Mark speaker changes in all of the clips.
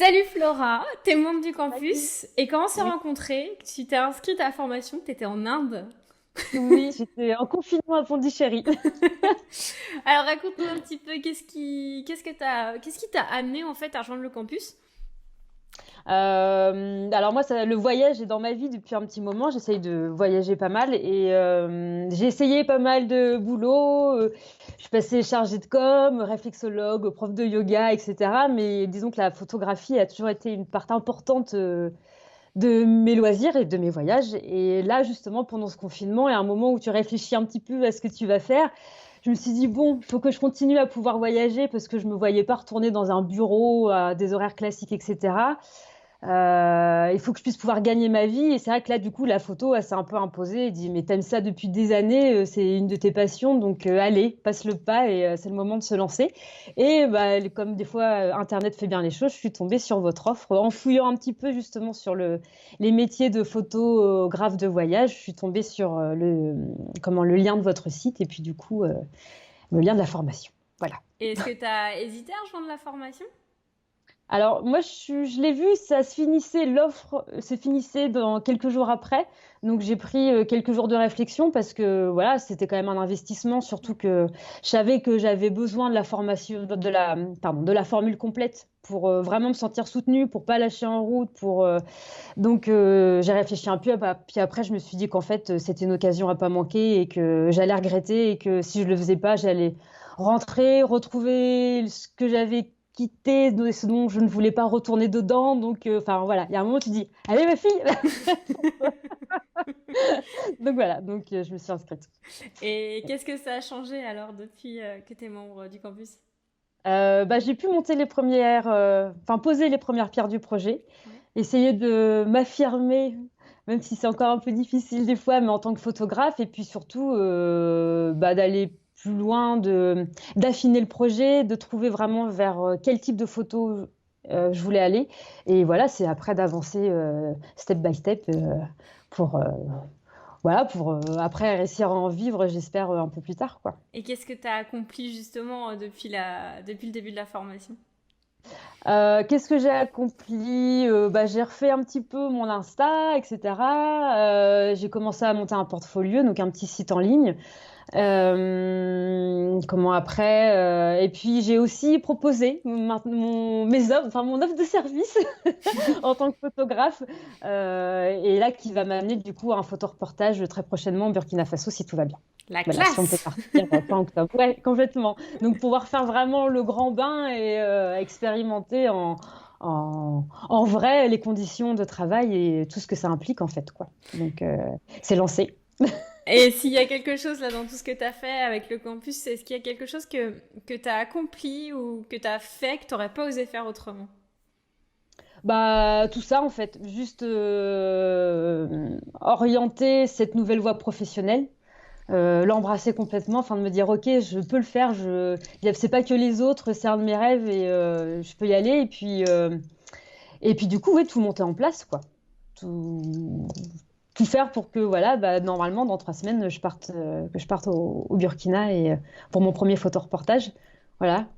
Speaker 1: Salut Flora, t'es membre du
Speaker 2: Salut.
Speaker 1: campus et quand on s'est
Speaker 2: Oui,
Speaker 1: rencontrés, tu t'es inscrite à la formation, t'étais en Inde.
Speaker 2: oui, j'étais en confinement à Pondichéry.
Speaker 1: Alors raconte-nous un petit peu qu'est-ce qui t'a amené en fait à rejoindre le campus?
Speaker 2: Alors moi, le voyage est dans ma vie depuis un petit moment. J'essaye de voyager pas mal et j'ai essayé pas mal de boulot. Je suis passée chargée de com, réflexologue, prof de yoga, etc. Mais disons que la photographie a toujours été une part importante de mes loisirs et de mes voyages. Et là, justement, pendant ce confinement, il y a un moment où tu réfléchis un petit peu à ce que tu vas faire. Je me suis dit, bon, il faut que je continue à pouvoir voyager parce que je ne me voyais pas retourner dans un bureau à des horaires classiques, etc. Il faut que je puisse pouvoir gagner ma vie. Et c'est vrai que là, du coup, la photo, elle s'est un peu imposée. Elle dit, mais t'aimes ça depuis des années, c'est une de tes passions, donc allez, passe le pas et c'est le moment de se lancer. Et bah, comme des fois, Internet fait bien les choses, je suis tombée sur votre offre. En fouillant un petit peu justement sur les métiers de photographe de voyage, je suis tombée sur le lien de votre site et puis du coup, le lien de la formation. Voilà.
Speaker 1: Et est-ce que t'as hésité à rejoindre la formation?
Speaker 2: Alors, moi, je l'ai vu, l'offre se finissait dans quelques jours après. Donc, j'ai pris quelques jours de réflexion parce que, voilà, c'était quand même un investissement, surtout que je savais que j'avais besoin de la formation, de la formule complète pour vraiment me sentir soutenue, pour pas lâcher en route, j'ai réfléchi un peu, puis après, je me suis dit qu'en fait, c'était une occasion à pas manquer et que j'allais regretter et que si je le faisais pas, j'allais rentrer, retrouver ce que j'avais quitté, ce dont je ne voulais pas retourner dedans. Enfin voilà, il y a un moment où tu dis, allez ma fille. Donc voilà, je me suis inscrite.
Speaker 1: Et qu'est-ce que ça a changé alors depuis que t'es membre du campus?
Speaker 2: J'ai pu monter poser les premières pierres du projet,
Speaker 1: Ouais.
Speaker 2: essayer de m'affirmer, même si c'est encore un peu difficile des fois, mais en tant que photographe, et puis surtout d'aller plus loin, d'affiner le projet, de trouver vraiment vers quel type de photo je voulais aller. Et voilà, c'est après d'avancer step by step pour après réussir à en vivre, j'espère, un peu plus tard, quoi.
Speaker 1: Et qu'est-ce que t'as accompli justement depuis le début de la formation?
Speaker 2: Qu'est-ce que j'ai accompli? J'ai refait un petit peu mon Insta, etc. J'ai commencé à monter un portfolio, donc un petit site en ligne. Comment après Et puis j'ai aussi proposé mon offre de service en tant que photographe. Et là, qui va m'amener du coup à un photoreportage très prochainement au Burkina Faso, si tout va bien.
Speaker 1: La
Speaker 2: Voilà, si on peut
Speaker 1: classe!
Speaker 2: partir fin octobre. Ouais, complètement. Donc pouvoir faire vraiment le grand bain et expérimenter en vrai les conditions de travail et tout ce que ça implique en fait, quoi. C'est lancé.
Speaker 1: Et s'il y a quelque chose là dans tout ce que tu as fait avec le campus, est-ce qu'il y a quelque chose que tu as accompli ou que tu as fait que tu n'aurais pas osé faire autrement?
Speaker 2: Bah, tout ça, en fait, juste orienter cette nouvelle voie professionnelle, l'embrasser complètement, enfin de me dire, ok, je peux le faire, c'est pas que les autres, c'est un de mes rêves et je peux y aller. Et puis du coup, ouais, tout monter en place, quoi. Tout, tout faire pour que, voilà, normalement, dans 3 semaines, que je parte au Burkina et pour mon premier photoreportage. Voilà.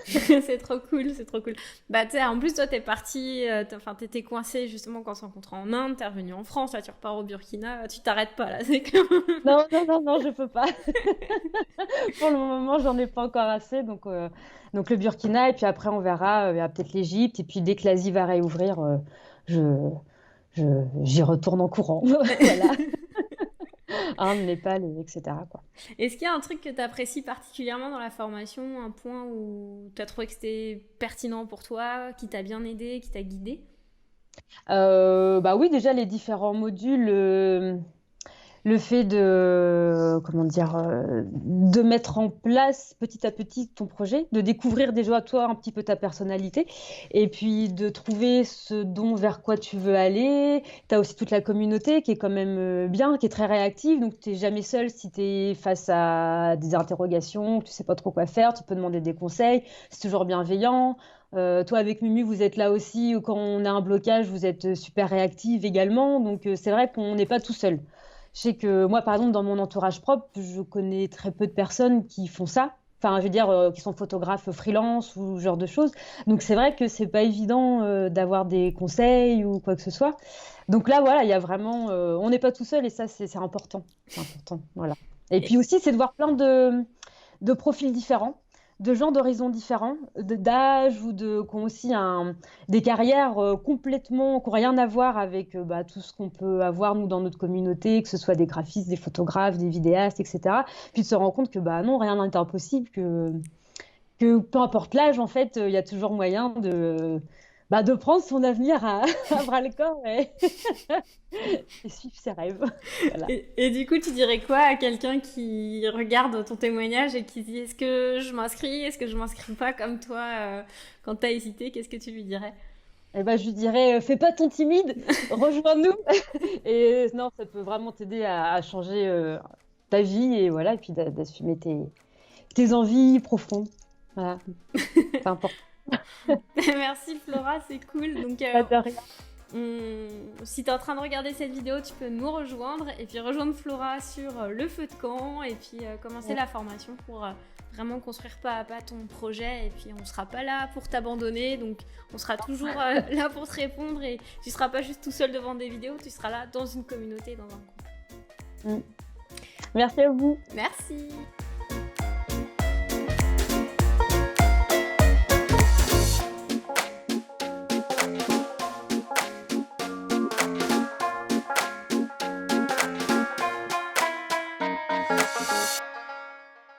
Speaker 1: C'est trop cool, c'est trop cool. Bah, tu sais, en plus, toi, t'es parti, enfin, t'étais coincé justement quand on s'est rencontrés en Inde, t'es revenu en France, là, tu repars au Burkina, tu t'arrêtes pas, là, c'est comme...
Speaker 2: Non, non, non, non, je peux pas. Pour le moment, j'en ai pas encore assez. Donc le Burkina, et puis après, on verra. Il y a peut-être l'Égypte. Et puis dès que l'Asie va réouvrir, je, j'y retourne en courant. Voilà. Inde, Népal, etc., quoi.
Speaker 1: Est-ce qu'il y a un truc que t'apprécies particulièrement dans la formation, un point où t'as trouvé que c'était pertinent pour toi, qui t'a bien aidé, qui t'a guidé?
Speaker 2: Bah oui, déjà les différents modules. Le fait de mettre en place petit à petit ton projet, de découvrir déjà toi un petit peu ta personnalité, et puis de trouver vers quoi tu veux aller. Tu as aussi toute la communauté qui est quand même bien, qui est très réactive, donc tu n'es jamais seul si tu es face à des interrogations, que tu sais pas trop quoi faire, tu peux demander des conseils, c'est toujours bienveillant. Toi, avec Mimi, vous êtes là aussi. Quand on a un blocage, vous êtes super réactive également. Donc, c'est vrai qu'on n'est pas tout seul. Je sais que moi, par exemple, dans mon entourage propre, je connais très peu de personnes qui font ça. enfin, je veux dire, qui sont photographes freelance ou ce genre de choses. Donc, c'est vrai que c'est pas évident d'avoir des conseils ou quoi que ce soit. Donc là, voilà, il y a vraiment, on n'est pas tout seul et ça, c'est important. C'est important, voilà. Et
Speaker 1: Et,
Speaker 2: puis aussi, c'est de voir plein de profils différents, de gens d'horizons différents, d'âge ou qui ont aussi des carrières complètement, qui n'ont rien à voir avec bah, tout ce qu'on peut avoir, nous, dans notre communauté, que ce soit des graphistes, des photographes, des vidéastes, etc. Puis de se rendre compte que bah, non, rien n'est impossible, que peu importe l'âge, en fait, il y a toujours moyen de prendre son avenir à bras le corps et suivre ses rêves. Voilà.
Speaker 1: et du coup, tu dirais quoi à quelqu'un qui regarde ton témoignage et qui dit est-ce que je m'inscris, est-ce que je m'inscris pas comme toi quand t'as hésité, qu'est-ce que tu lui dirais?
Speaker 2: Eh ben, je lui dirais, fais pas ton timide, rejoins-nous. Et non, ça peut vraiment t'aider à changer ta vie et voilà, et puis d'assumer tes envies profondes. Voilà, c'est important.
Speaker 1: Merci Flora, c'est cool. Donc,
Speaker 2: Pas de rien.
Speaker 1: si tu es en train de regarder cette vidéo, tu peux nous rejoindre et puis rejoindre Flora sur le feu de camp et puis commencer
Speaker 2: Ouais.
Speaker 1: la formation pour vraiment construire pas à pas ton projet. Et puis on sera pas là pour t'abandonner, donc on sera toujours là pour te répondre et tu seras pas juste tout seul devant des vidéos, tu seras là dans une communauté, dans un groupe.
Speaker 2: Mm. Merci à vous.
Speaker 1: Merci.